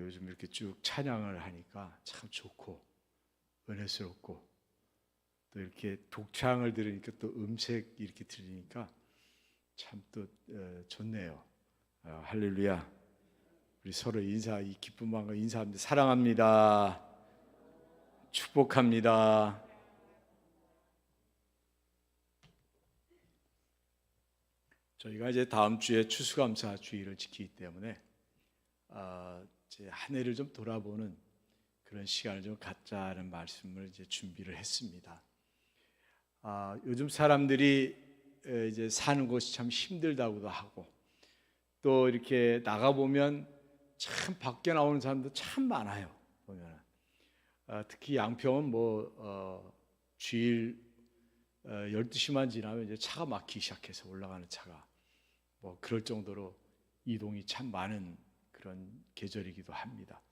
요즘 이렇게 쭉 찬양을 하니까 참 좋고 은혜스럽고, 또 이렇게 독창을 들으니까 또 음색 이렇게 들으니까 참 또 좋네요. 할렐루야. 우리 서로 인사, 이 기쁜 마음과 인사합니다. 사랑합니다. 축복합니다. 저희가 이제 다음 주에 추수감사 주일을 지키기 때문에 이제 한 해를 좀 돌아보는 그런 시간을 좀 갖자는 말씀을 이제 준비를 했습니다. 요즘 사람들이 이제 사는 것이 참 힘들다고도 하고, 또 이렇게 나가 보면 참 밖에 나오는 사람도 참 많아요. 보면 특히 양평은 주일 12시만 지나면 이제 차가 막히기 시작해서 올라가는 차가 그럴 정도로 이동이 참 많은 그런 계절이기도 합니다.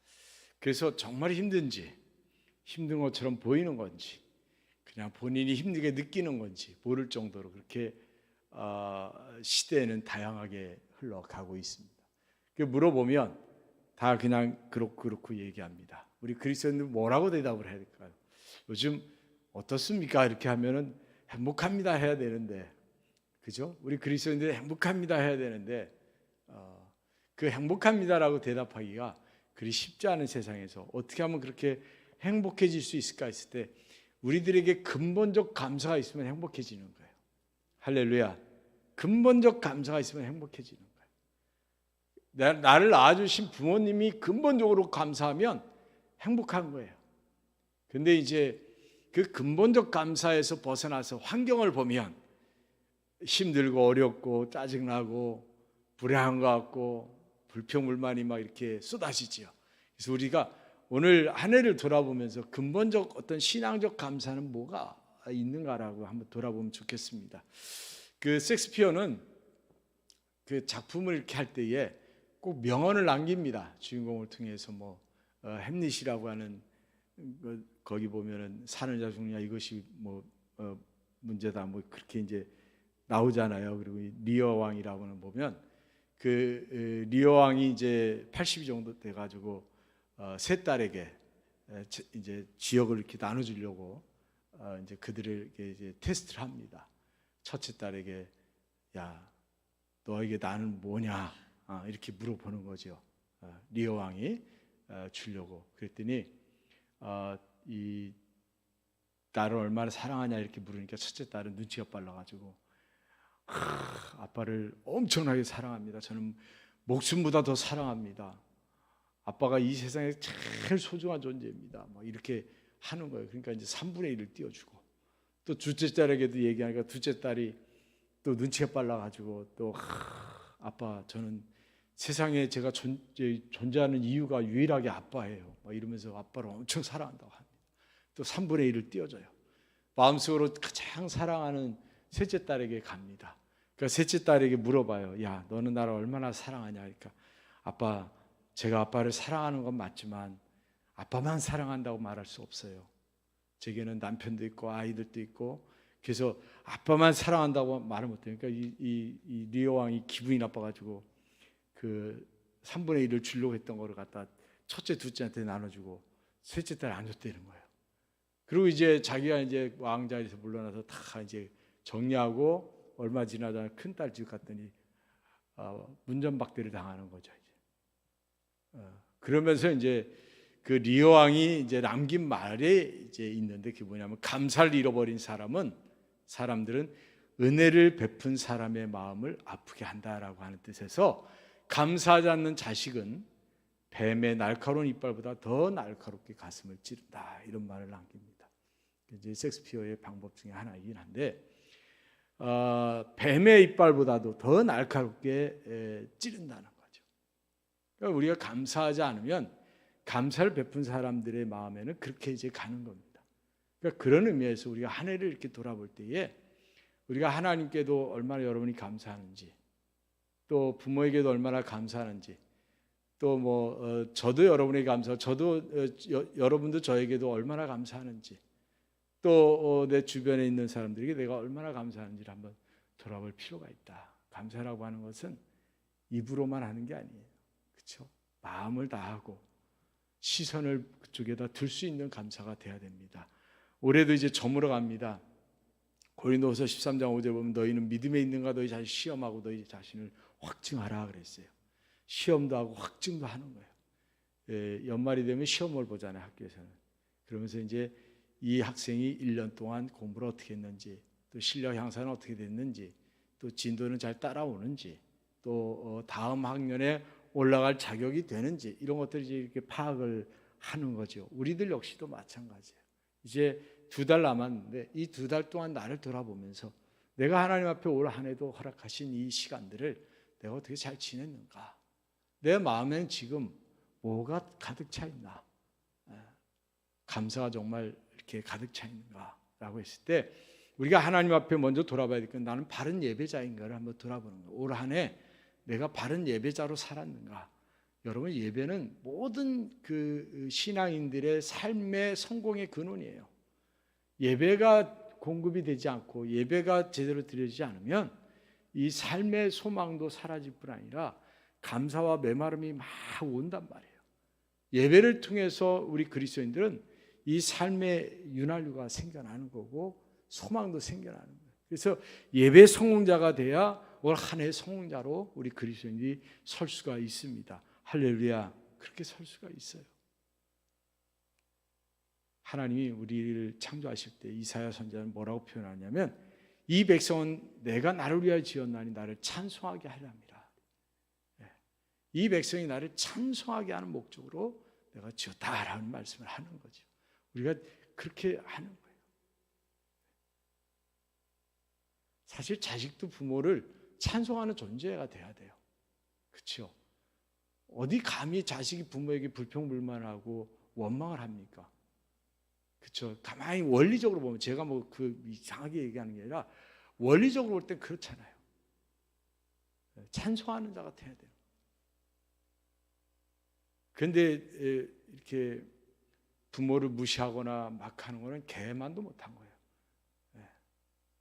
그래서 정말 힘든지, 힘든 것처럼 보이는 건지, 그냥 본인이 힘들게 느끼는 건지 모를 정도로 그렇게 시대는 다양하게 흘러가고 있습니다. 물어보면 다 그냥 그렇고 얘기합니다. 우리 그리스도인들 뭐라고 대답을 해야 될까요? 요즘 어떻습니까? 이렇게 하면은 행복합니다 해야 되는데, 그죠? 우리 그리스도인들 행복합니다 해야 되는데, 그 행복합니다라고 대답하기가 그리 쉽지 않은 세상에서 어떻게 하면 그렇게 행복해질 수 있을까 했을 때, 우리들에게 근본적 감사가 있으면 행복해지는 거예요. 할렐루야. 근본적 감사가 있으면 행복해지는 거예요. 나를 낳아주신 부모님이 근본적으로 감사하면 행복한 거예요. 근데 이제 그 근본적 감사에서 벗어나서 환경을 보면 힘들고 어렵고 짜증나고 불행한 것 같고 불평불만이 막 이렇게 쏟아지죠. 그래서 우리가 오늘 한 해를 돌아보면서 근본적 어떤 신앙적 감사는 뭐가 있는가라고 한번 돌아보면 좋겠습니다. 그 셰익스피어는 그 작품을 이렇게 할 때에 꼭 명언을 남깁니다. 주인공을 통해서 햄릿이라고 하는 거기 보면은 사는 자 죽느냐 이것이 문제다 그렇게 이제 나오잖아요. 그리고 리어 왕이라고는 보면 그 리어 왕이 이제 80이 정도 돼 가지고 세 딸에게 이제 지역을 이렇게 나눠주려고 이제 그들에게 이제 테스트를 합니다. 첫째 딸에게 야 너에게 나는 뭐냐 이렇게 물어보는 거죠. 리어 왕이 주려고. 그랬더니 이 나를 얼마나 사랑하냐 이렇게 물으니까 첫째 딸은 눈치가 빨라가지고 아빠를 엄청나게 사랑합니다. 저는 목숨보다 더 사랑합니다. 아빠가 이 세상에 제일 소중한 존재입니다. 이렇게 하는 거예요. 그러니까 이제 3분의 1을 띄워주고, 또 둘째 딸에게도 얘기하니까 둘째 딸이 또 눈치가 빨라가지고 또 아빠 저는 세상에 제가 존재하는 이유가 유일하게 아빠예요. 이러면서 아빠를 엄청 사랑한다고 합니다. 또 3분의 1을 띄워줘요. 마음속으로 가장 사랑하는 셋째 딸에게 갑니다. 그러니까 셋째 딸에게 물어봐요. 야 너는 나를 얼마나 사랑하냐. 그러니까 아빠 제가 아빠를 사랑하는 건 맞지만 아빠만 사랑한다고 말할 수 없어요. 제게는 남편도 있고 아이들도 있고 그래서 아빠만 사랑한다고 말을 못해요. 그러니까 이 리어 왕이 기분이 나빠가지고 그 3분의 1을 주려고 했던 거를 갖다 첫째 둘째한테 나눠주고 셋째 딸 안 줬다는 거예요. 그리고 이제 자기가 이제 왕자리에서 물러나서 다 이제 정리하고 얼마 지나다 큰 딸 집 갔더니 문전박대를 당하는 거죠. 그러면서 이제 그 리어 왕이 이제 남긴 말에 이제 있는데 그게 뭐냐면 감사를 잃어버린 사람들은 은혜를 베푼 사람의 마음을 아프게 한다라고 하는 뜻에서 감사하지 않는 자식은 뱀의 날카로운 이빨보다 더 날카롭게 가슴을 찌른다 이런 말을 남깁니다. 이제 셰익스피어의 방법 중에 하나이긴 한데 뱀의 이빨보다도 더 날카롭게 찌른다는 거죠. 그러니까 우리가 감사하지 않으면 감사를 베푼 사람들의 마음에는 그렇게 이제 가는 겁니다. 그러니까 그런 의미에서 우리가 한 해를 이렇게 돌아볼 때에 우리가 하나님께도 얼마나 여러분이 감사하는지, 또 부모에게도 얼마나 감사하는지, 또 저도 여러분에게 감사하고 저도 여러분도 저에게도 얼마나 감사하는지, 또 내 주변에 있는 사람들에게 내가 얼마나 감사하는지를 한번 돌아볼 필요가 있다. 감사라고 하는 것은 입으로만 하는 게 아니에요. 그렇죠? 마음을 다하고 시선을 그쪽에다 둘 수 있는 감사가 돼야 됩니다. 올해도 이제 저물어 갑니다. 고린도후서 13장 5절 보면 너희는 믿음에 있는가 너희 자신 시험하고 너희 자신을 확증하라 그랬어요. 시험도 하고 확증도 하는 거예요. 예, 연말이 되면 시험을 보잖아요, 학교에서는. 그러면서 이제 이 학생이 1년 동안 공부를 어떻게 했는지, 또 실력 향상은 어떻게 됐는지, 또 진도는 잘 따라오는지, 또 다음 학년에 올라갈 자격이 되는지, 이런 것들을 이제 이렇게 파악을 하는 거죠. 우리들 역시도 마찬가지예요. 이제 2달 남았는데 이 2달 동안 나를 돌아보면서 내가 하나님 앞에 올 한 해도 허락하신 이 시간들을 내가 어떻게 잘 지냈는가, 내 마음에는 지금 뭐가 가득 차 있나, 감사가 정말 이렇게 가득 차 있는가라고 했을 때 우리가 하나님 앞에 먼저 돌아봐야 될 건 나는 바른 예배자인가를 한번 돌아보는 거예요. 올 한 해 내가 바른 예배자로 살았는가. 여러분, 예배는 모든 그 신앙인들의 삶의 성공의 근원이에요. 예배가 공급이 되지 않고 예배가 제대로 드려지지 않으면 이 삶의 소망도 사라질 뿐 아니라 감사와 메마름이 막 온단 말이에요. 예배를 통해서 우리 그리스도인들은 이 삶의 윤활유가 생겨나는 거고 소망도 생겨나는 거예요. 그래서 예배 성공자가 돼야 올 한 해 성공자로 우리 그리스도인들이 설 수가 있습니다. 할렐루야. 그렇게 설 수가 있어요. 하나님이 우리를 창조하실 때 이사야 선지자는 뭐라고 표현하냐면 이 백성은 내가 나를 위하여 지었나니 나를 찬송하게 하리라. 이 백성이 나를 찬송하게 하는 목적으로 내가 지었다라는 말씀을 하는 거죠. 우리가 그렇게 하는 거예요. 사실 자식도 부모를 찬송하는 존재가 돼야 돼요. 그렇죠? 어디 감히 자식이 부모에게 불평불만하고 원망을 합니까? 그렇죠? 가만히 원리적으로 보면 제가 뭐 그 이상하게 얘기하는 게 아니라 원리적으로 볼 땐 그렇잖아요. 찬송하는 자가 돼야 돼요. 그런데 이렇게 부모를 무시하거나 막 하는 거는 개만도 못한 거예요.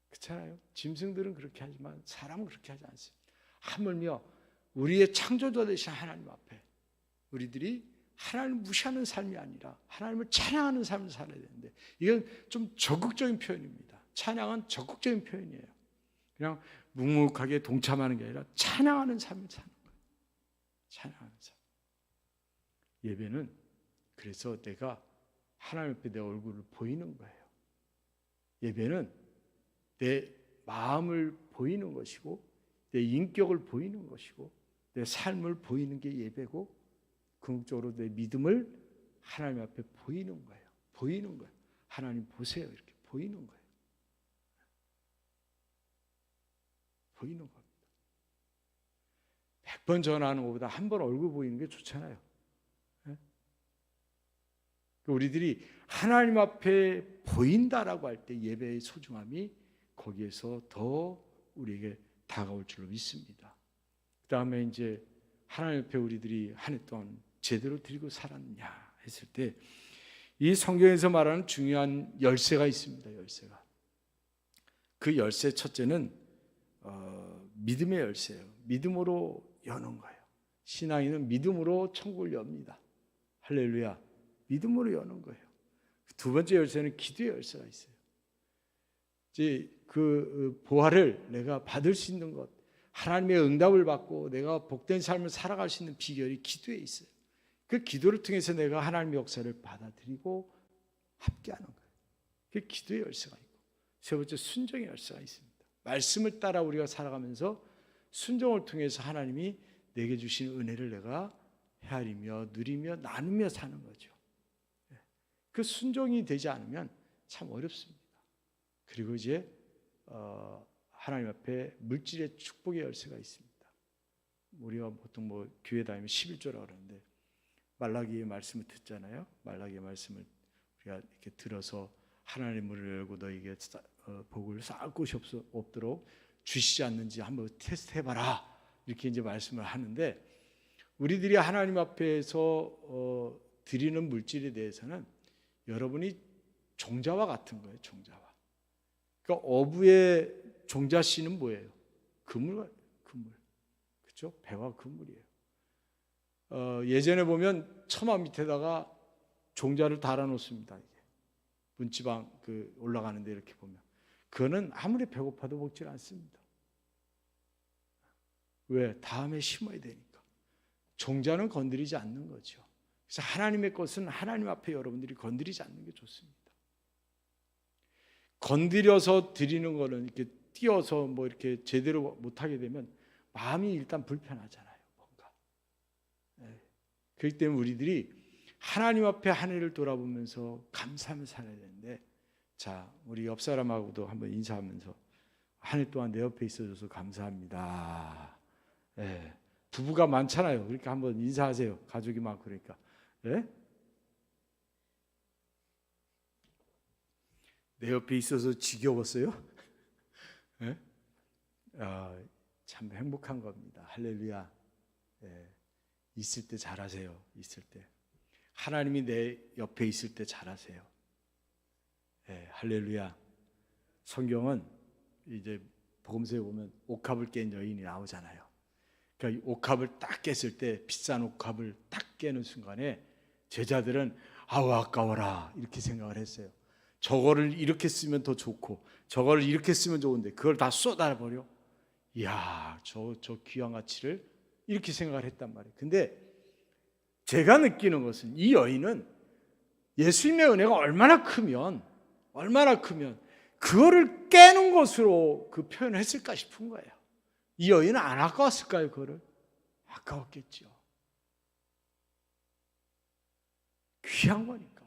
그렇잖아요. 짐승들은 그렇게 하지만 사람은 그렇게 하지 않습니다. 하물며 우리의 창조자 되신 하나님 앞에 우리들이 하나님을 무시하는 삶이 아니라 하나님을 찬양하는 삶을 살아야 되는데 이건 좀 적극적인 표현입니다. 찬양은 적극적인 표현이에요. 그냥 묵묵하게 동참하는 게 아니라 찬양하는 삶을 사는 거예요. 찬양하는 삶. 예배는 그래서 내가 하나님 앞에 내 얼굴을 보이는 거예요. 예배는 내 마음을 보이는 것이고 내 인격을 보이는 것이고 내 삶을 보이는 게 예배고 궁극적으로 내 믿음을 하나님 앞에 보이는 거예요. 보이는 거예요. 하나님 보세요. 이렇게 보이는 거예요. 보이는 겁니다. 100번 전화하는 것보다 한 번 얼굴 보이는 게 좋잖아요. 우리들이 하나님 앞에 보인다라고 할 때 예배의 소중함이 거기에서 더 우리에게 다가올 줄로 믿습니다. 그 다음에 이제 하나님 앞에 우리들이 한 해 동안 제대로 드리고 살았느냐 했을 때 이 성경에서 말하는 중요한 열쇠가 있습니다. 열쇠가. 그 열쇠 첫째는 믿음의 열쇠예요. 믿음으로 여는 거예요. 신앙인은 믿음으로 천국을 엽니다. 할렐루야. 믿음으로 여는 거예요. 두 번째 열쇠는 기도의 열쇠가 있어요. 이제 그 보화를 내가 받을 수 있는 것, 하나님의 응답을 받고 내가 복된 삶을 살아갈 수 있는 비결이 기도에 있어요. 그 기도를 통해서 내가 하나님의 역사를 받아들이고 함께하는 거예요. 그 기도의 열쇠가 있고, 세 번째 순종의 열쇠가 있습니다. 말씀을 따라 우리가 살아가면서 순종을 통해서 하나님이 내게 주신 은혜를 내가 헤아리며 누리며 나누며 사는 거죠. 그 순종이 되지 않으면 참 어렵습니다. 그리고 이제 하나님 앞에 물질의 축복의 열쇠가 있습니다. 우리가 보통 뭐 교회 다니면 11조라고 그러는데 말라기의 말씀을 듣잖아요. 말라기의 말씀을 우리가 이렇게 들어서 하나님의 문을 열고 너에게 복을 쌓을 곳이 없도록 주시지 않는지 한번 테스트해봐라. 이렇게 이제 말씀을 하는데 우리들이 하나님 앞에서 드리는 물질에 대해서는 여러분이 종자와 같은 거예요. 종자와. 그러니까 어부의 종자씨는 뭐예요? 그물. 그렇죠? 배와 그물이에요. 예전에 보면 처마 밑에다가 종자를 달아놓습니다. 이게 문지방 올라가는데 이렇게 보면 그거는 아무리 배고파도 먹질 않습니다. 왜? 다음에 심어야 되니까. 종자는 건드리지 않는 거죠. 그래서 하나님의 것은 하나님 앞에 여러분들이 건드리지 않는 게 좋습니다. 건드려서 드리는 거는 이렇게 띄어서 뭐 이렇게 제대로 못하게 되면 마음이 일단 불편하잖아요. 뭔가. 그렇기 때문에 우리들이 하나님 앞에 한 해를 돌아보면서 감사하며 살아야 되는데, 자, 우리 옆 사람하고도 한번 인사하면서 한 해 동안 내 옆에 있어줘서 감사합니다. 부부가 많잖아요. 그러니까 한번 인사하세요. 가족이 많고 그러니까. 내 옆에 있어서 지겨웠어요? 참 행복한 겁니다. 할렐루야. 있을 때 잘하세요. 있을 때 하나님이 내 옆에 있을 때 잘하세요. 할렐루야. 성경은 이제 복음서에 보면 옥합을 깬 여인이 나오잖아요. 그러니까 옥합을 딱 깼을 때, 비싼 옥합을 딱 깨는 순간에 제자들은 아우 아까워라 이렇게 생각을 했어요. 저거를 이렇게 쓰면 더 좋고 저거를 이렇게 쓰면 좋은데 그걸 다 쏟아버려. 이야, 저 귀한 가치를 이렇게 생각을 했단 말이에요. 근데 제가 느끼는 것은 이 여인은 예수님의 은혜가 얼마나 크면 그거를 깨는 것으로 그 표현을 했을까 싶은 거예요. 이 여인은 안 아까웠을까요? 그거를? 아까웠겠죠. 귀한 거니까.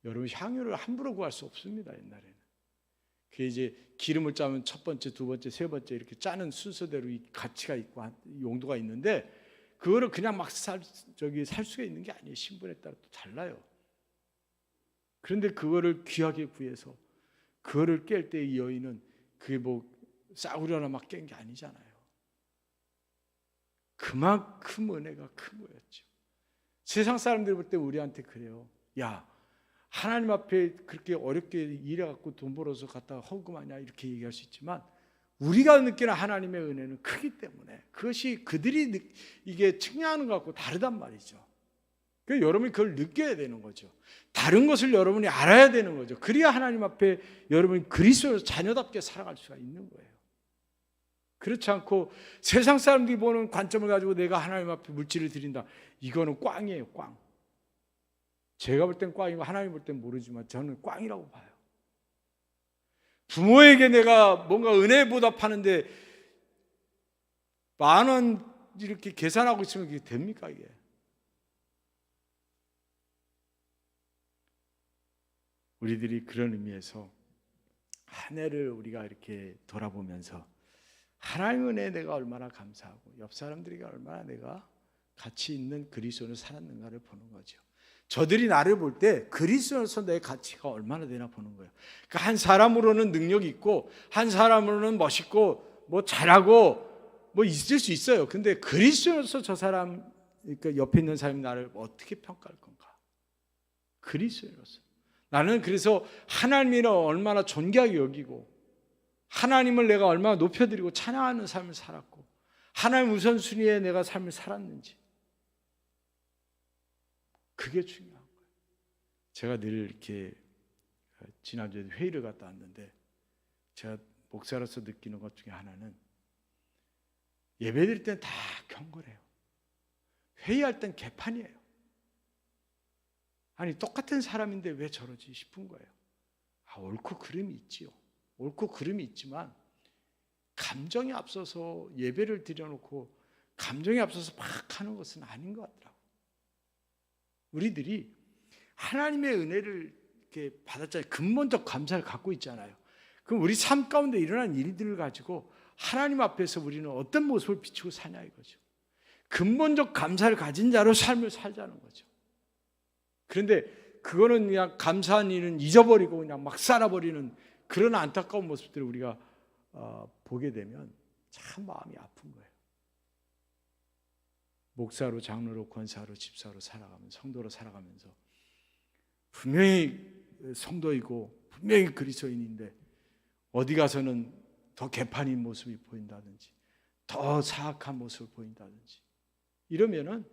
여러분, 향유를 함부로 구할 수 없습니다. 옛날에는. 그게 이제 기름을 짜면 첫 번째, 두 번째, 세 번째 이렇게 짜는 순서대로 이 가치가 있고 용도가 있는데 그거를 그냥 막 살 수가 있는 게 아니에요. 신분에 따라 또 달라요. 그런데 그거를 귀하게 구해서 그거를 깰 때 이 여인은 그게 뭐 싸구려나 막 깬 게 아니잖아요. 그만큼 은혜가 큰 거였죠. 세상 사람들이 볼 때 우리한테 그래요. 야, 하나님 앞에 그렇게 어렵게 일해갖고 돈 벌어서 갖다가 헌금하냐 이렇게 얘기할 수 있지만 우리가 느끼는 하나님의 은혜는 크기 때문에 그것이 그들이 이게 측량하는 것 같고 다르단 말이죠. 그래서 여러분이 그걸 느껴야 되는 거죠. 다른 것을 여러분이 알아야 되는 거죠. 그래야 하나님 앞에 여러분이 그리스도의 자녀답게 살아갈 수가 있는 거예요. 그렇지 않고 세상 사람들이 보는 관점을 가지고 내가 하나님 앞에 물질을 드린다. 이거는 꽝이에요, 꽝. 제가 볼 땐 꽝이고 하나님 볼 땐 모르지만 저는 꽝이라고 봐요. 부모에게 내가 뭔가 은혜 보답하는데 10,000원 이렇게 계산하고 있으면 그게 됩니까 이게? 우리들이 그런 의미에서 한 해를 우리가 이렇게 돌아보면서 하나님의 은혜에 내가 얼마나 감사하고 옆 사람들에게 얼마나 내가 가치 있는 그리스도를 살았는가를 보는 거죠. 저들이 나를 볼 때 그리스도로서 내 가치가 얼마나 되나 보는 거예요. 그러니까 한 사람으로는 능력이 있고 한 사람으로는 멋있고 뭐 잘하고 뭐 있을 수 있어요. 근데 그리스도로서 저 사람, 그러니까 옆에 있는 사람이 나를 어떻게 평가할 건가? 그리스도로서. 나는 그래서 하나님을 얼마나 존귀하게 여기고 하나님을 내가 얼마나 높여드리고 찬양하는 삶을 살았고 하나님 우선순위에 내가 삶을 살았는지 그게 중요한 거예요. 제가 늘 이렇게 지난주에 회의를 갔다 왔는데 제가 목사로서 느끼는 것 중에 하나는 예배드릴 땐 다 경건해요. 회의할 땐 개판이에요. 아니 똑같은 사람인데 왜 저러지 싶은 거예요. 옳고 그름이 있지요. 옳고 그름이 있지만 감정이 앞서서 예배를 드려놓고 감정이 앞서서 막 하는 것은 아닌 것 같더라고요. 우리들이 하나님의 은혜를 이렇게 받았잖아요. 근본적 감사를 갖고 있잖아요. 그럼 우리 삶 가운데 일어난 일들을 가지고 하나님 앞에서 우리는 어떤 모습을 비추고 사냐 이거죠. 근본적 감사를 가진 자로 삶을 살자는 거죠. 그런데 그거는 그냥 감사한 일은 잊어버리고 그냥 막 살아버리는 그런 안타까운 모습들을 우리가 보게 되면 참 마음이 아픈 거예요. 목사로, 장로로, 권사로, 집사로 살아가면서 성도로 살아가면서 분명히 성도이고 분명히 그리스도인인데 어디 가서는 더 개판인 모습이 보인다든지 더 사악한 모습을 보인다든지 이러면은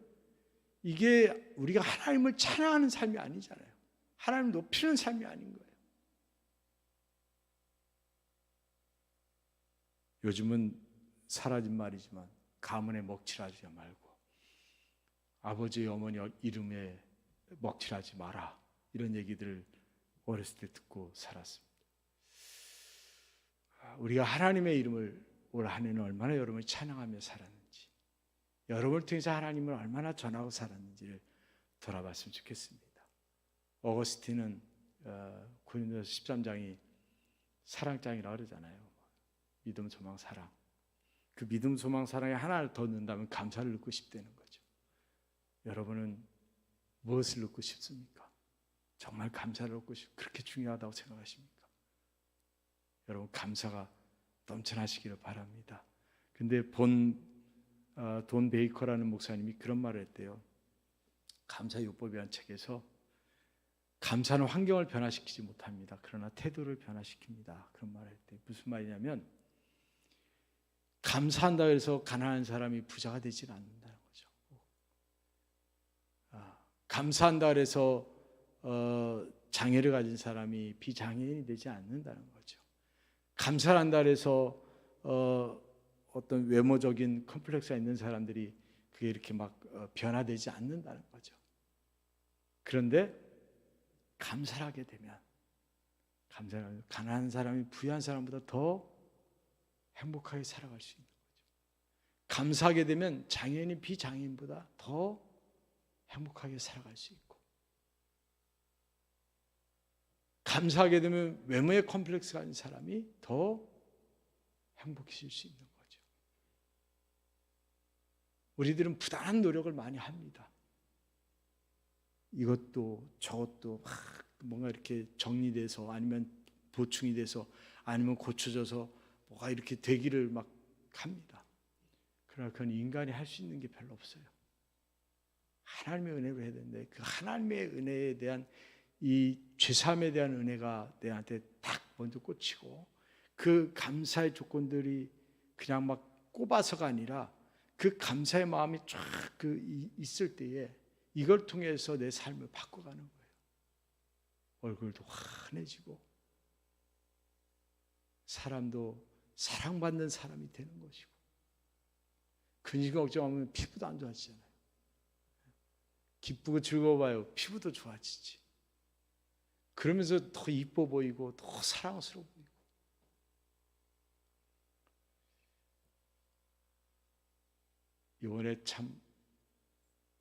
이게 우리가 하나님을 찬양하는 삶이 아니잖아요. 하나님을 높이는 삶이 아닌 거예요. 요즘은 사라진 말이지만 가문에 먹칠하지 말고 아버지 어머니 이름에 먹칠하지 마라, 이런 얘기들을 어렸을 때 듣고 살았습니다. 우리가 하나님의 이름을 올 한 해는 얼마나 여러분이 찬양하며 살았는지, 여러분을 통해서 하나님을 얼마나 전하고 살았는지를 돌아봤으면 좋겠습니다. 어거스틴은 고린도서 13장이 사랑장이라고 그러잖아요. 믿음, 소망, 사랑. 그 믿음, 소망, 사랑에 하나를 더 넣는다면 감사를 넣고 싶다는 거죠. 여러분은 무엇을 넣고 싶습니까? 정말 감사를 넣고 그렇게 중요하다고 생각하십니까? 여러분, 감사가 넘쳐나시기를 바랍니다. 근데 돈 베이커라는 목사님이 그런 말을 했대요. 감사요법이라는 책에서 감사는 환경을 변화시키지 못합니다. 그러나 태도를 변화시킵니다. 그런 말을 했대요. 무슨 말이냐면 감사한다고 해서 가난한 사람이 부자가 되지는 않는다는 거죠. 감사한다고 해서 장애를 가진 사람이 비장애인이 되지 않는다는 거죠. 감사를 한다고 해서 어떤 외모적인 컴플렉스가 있는 사람들이 그게 이렇게 막 변화되지 않는다는 거죠. 그런데 감사를 하게 되면 가난한 사람이 부유한 사람보다 더 행복하게 살아갈 수 있는 거죠. 감사하게 되면 장애인이 비장애인보다 더 행복하게 살아갈 수 있고, 감사하게 되면 외모에 컴플렉스가 있는 사람이 더 행복해질 수 있는 거죠. 우리들은 부단한 노력을 많이 합니다. 이것도 저것도 뭔가 이렇게 정리돼서, 아니면 보충이 돼서, 아니면 고쳐져서 뭐가 이렇게 되기를 막 합니다. 그러나 그건 인간이 할 수 있는 게 별로 없어요. 하나님의 은혜로 해야 되는데, 그 하나님의 은혜에 대한 이 죄사함에 대한 은혜가 내한테 딱 먼저 꽂히고, 그 감사의 조건들이 그냥 막 꼽아서가 아니라 그 감사의 마음이 쫙 있을 때에 이걸 통해서 내 삶을 바꿔가는 거예요. 얼굴도 환해지고 사람도 사랑받는 사람이 되는 것이고, 근심 걱정하면 피부도 안 좋아지잖아요. 기쁘고 즐거워봐요, 피부도 좋아지지. 그러면서 더 이뻐 보이고 더 사랑스러워 보이고. 이번에 참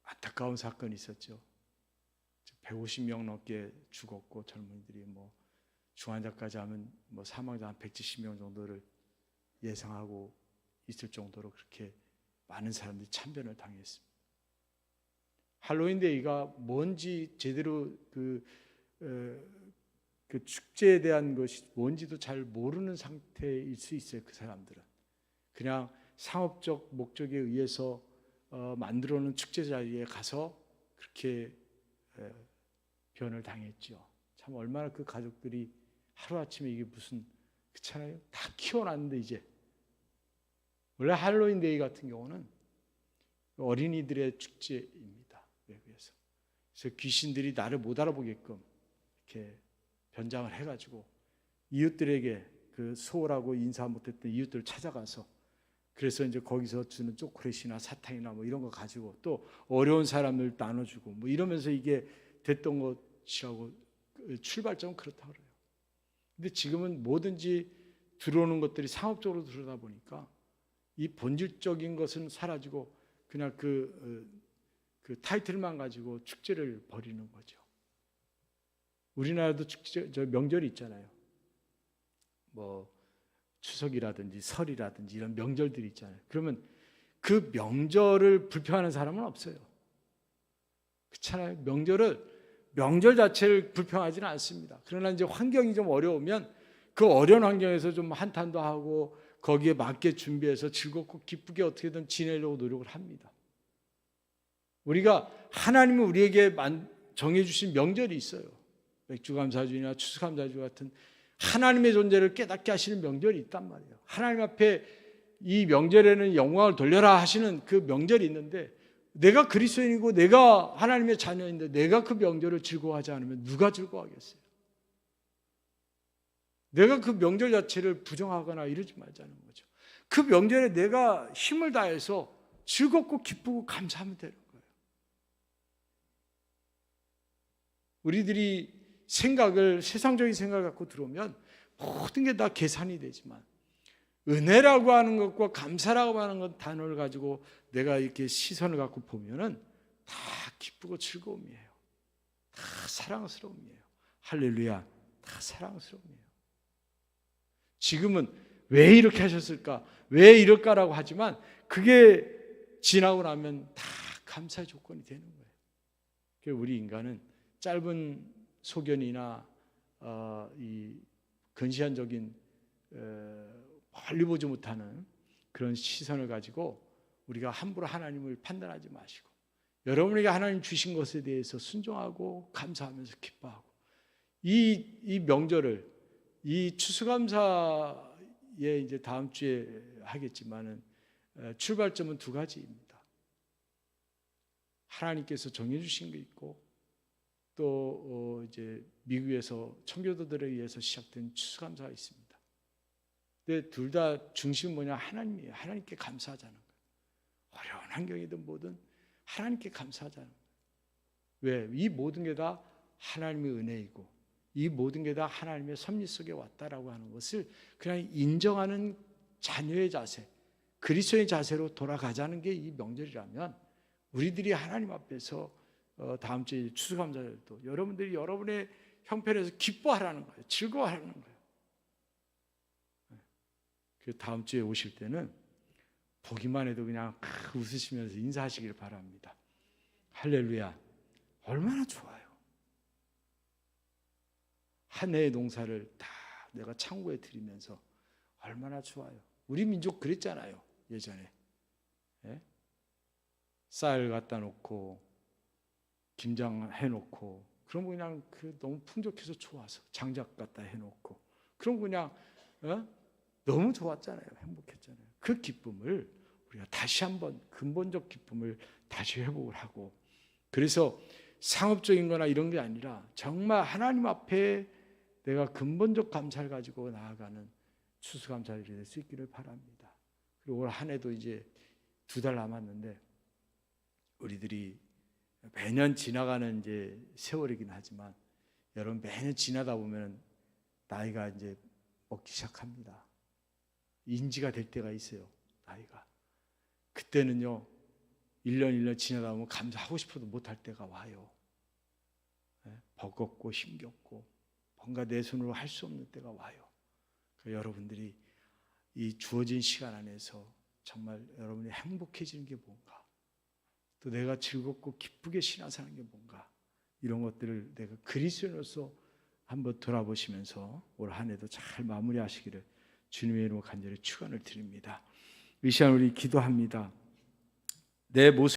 안타까운 사건이 있었죠. 150명 넘게 죽었고, 젊은이들이 중환자까지 하면 사망자 한 170명 정도를 예상하고 있을 정도로 그렇게 많은 사람들이 참변을 당했습니다. 할로윈 데이가 뭔지 제대로 그 축제에 대한 것이 뭔지도 잘 모르는 상태일 수 있어요. 그 사람들은 그냥 상업적 목적에 의해서 만들어 놓은 축제 자리에 가서 그렇게 변을 당했죠. 참 얼마나 그 가족들이 하루아침에 이게 무슨, 그렇잖아요. 다 키워놨는데. 이제 원래 할로윈 데이 같은 경우는 어린이들의 축제입니다. 외국에서. 그래서 귀신들이 나를 못 알아보게끔 이렇게 변장을 해가지고 이웃들에게 그 소홀하고 인사 못했던 이웃들을 찾아가서, 그래서 이제 거기서 주는 초콜릿이나 사탕이나 이런 거 가지고 또 어려운 사람을 나눠주고 이러면서 이게 됐던 것이라고, 출발점은 그렇다고 그래요. 근데 지금은 뭐든지 들어오는 것들이 상업적으로 들어오다 보니까 이 본질적인 것은 사라지고 그냥 그 타이틀만 가지고 축제를 벌이는 거죠. 우리나라도 축제, 명절이 있잖아요. 추석이라든지 설이라든지 이런 명절들이 있잖아요. 그러면 그 명절을 불평하는 사람은 없어요. 그렇잖아요. 명절 자체를 불평하지는 않습니다. 그러나 이제 환경이 좀 어려우면 그 어려운 환경에서 좀 한탄도 하고 거기에 맞게 준비해서 즐겁고 기쁘게 어떻게든 지내려고 노력을 합니다. 우리가 하나님이 우리에게 정해주신 명절이 있어요. 맥주감사주나 추수감사주 같은 하나님의 존재를 깨닫게 하시는 명절이 있단 말이에요. 하나님 앞에 이 명절에는 영광을 돌려라 하시는 그 명절이 있는데, 내가 그리스도인이고 내가 하나님의 자녀인데 내가 그 명절을 즐거워하지 않으면 누가 즐거워하겠어요? 내가 그 명절 자체를 부정하거나 이러지 말자는 거죠. 그 명절에 내가 힘을 다해서 즐겁고 기쁘고 감사하면 되는 거예요. 우리들이 세상적인 생각을 갖고 들어오면 모든 게 다 계산이 되지만 은혜라고 하는 것과 감사라고 하는 것 단어를 가지고 내가 이렇게 시선을 갖고 보면은 다 기쁘고 즐거움이에요. 다 사랑스러움이에요. 할렐루야. 다 사랑스러움이에요. 지금은 왜 이렇게 하셨을까? 왜 이럴까라고 하지만 그게 지나고 나면 다 감사의 조건이 되는 거예요. 그래서 우리 인간은 짧은 소견이나 이 근시안적인 멀리 보지 못하는 그런 시선을 가지고 우리가 함부로 하나님을 판단하지 마시고 여러분에게 하나님 주신 것에 대해서 순종하고 감사하면서 기뻐하고 이 명절을 이 추수감사에 이제 다음 주에 하겠지만은 출발점은 두 가지입니다. 하나님께서 정해 주신 게 있고 또 이제 미국에서 청교도들에 의해서 시작된 추수감사가 있습니다. 근데 둘 다 중심은 뭐냐? 하나님이에요. 하나님께 감사하자는 거예요. 어려운 환경이든 뭐든 하나님께 감사하자는 거예요. 왜? 이 모든 게 다 하나님의 은혜이고 이 모든 게 다 하나님의 섭리 속에 왔다라고 하는 것을 그냥 인정하는 자녀의 자세, 그리스도의 자세로 돌아가자는 게 이 명절이라면 우리들이 하나님 앞에서 다음 주에 추수감사절도 여러분들이 여러분의 형편에서 기뻐하라는 거예요. 즐거워하라는 거예요. 그 다음 주에 오실 때는 보기만 해도 그냥 웃으시면서 인사하시길 바랍니다. 할렐루야. 얼마나 좋아요. 한 해의 농사를 다 내가 창고에 들이면서 얼마나 좋아요. 우리 민족 그랬잖아요. 예전에. 예? 쌀 갖다 놓고 김장 해놓고 그럼 그냥 너무 풍족해서 좋아서 장작 갖다 해놓고 그럼 그냥 너무 좋았잖아요. 행복했잖아요. 그 기쁨을 우리가 다시 한번 근본적 기쁨을 다시 회복을 하고 그래서 상업적인 거나 이런 게 아니라 정말 하나님 앞에 내가 근본적 감사를 가지고 나아가는 추수감사절이 될 수 있기를 바랍니다. 그리고 올 한 해도 이제 2달 남았는데 우리들이 매년 지나가는 이제 세월이긴 하지만 여러분 매년 지나다 보면 나이가 이제 먹기 시작합니다. 인지가 될 때가 있어요. 나이가. 그때는요. 1년 지나다 보면 감사하고 싶어도 못할 때가 와요. 버겁고 힘겹고 뭔가 내 손으로 할 수 없는 때가 와요. 여러분들이 이 주어진 시간 안에서 정말 여러분이 행복해지는 게 뭔가 또 내가 즐겁고 기쁘게 신앙사는 게 뭔가 이런 것들을 내가 그리스도인으로서 한번 돌아보시면서 올 한 해도 잘 마무리하시기를 주님의 이름으로 간절히 축원을 드립니다. 이 시간 우리 기도합니다. 내 모습